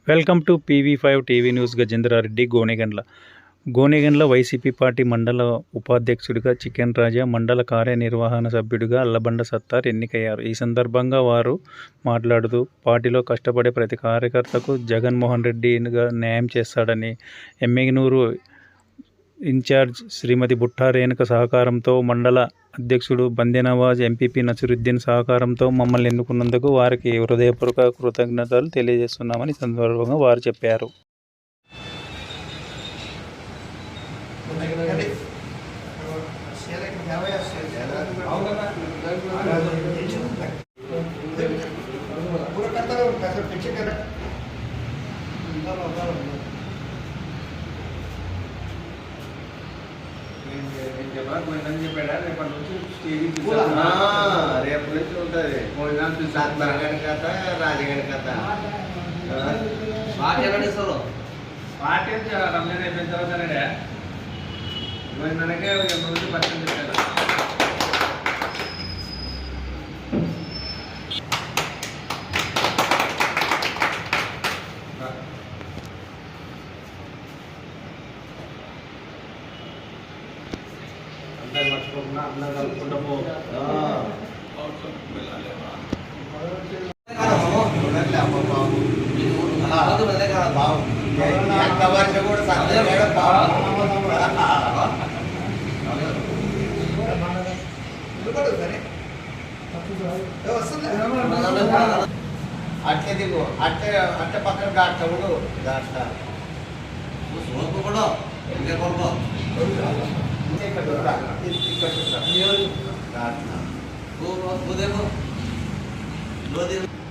Welcome to PV5 TV news. Gajendra Reddy, Gonegandla YCP party మండల ఉపాధ్యక్షుడిగా chicken రాజా, మండల కార్యనిర్వహణ సభ్యుడిగా అల్లబండ సత్తార్ ఎన్నికయ్యారు. ఈ సందర్భంగా వారు మాట్లాడుతూ, పార్టీలో కష్టపడే ప్రతి కార్యకర్తకు జగన్మోహన్ రెడ్డిగా న్యాయం చేస్తాడని, ఎమ్మిగనూరు ఇన్ఛార్జ్ శ్రీమతి బుట్టా రేణుక సహకారంతో, మండల అధ్యక్షుడు బందెనవాజ్, ఎంపీపీ నసీరుద్దీన్ సహకారంతో మమ్మల్ని ఎన్నుకున్నందుకు వారికి హృదయపూర్వక కృతజ్ఞతలు తెలియజేస్తున్నామని సందర్భంగా వారు చెప్పారు. రేపు నుంచి ఉంటుంది రాజగడి కథ పార్టీ ఎవరిస్తారు పార్టీ రంజాన్ అయిపోయిన తర్వాత మనకే రోజు పర్సెంట్ చెప్పారు. అందరు మర్చిపోకుండా అందరు కలుపుకుంటూ అట్లే దిగు అట్టే అట్టే పక్కన దాటాడు దాటా కూడా ఇక్కడ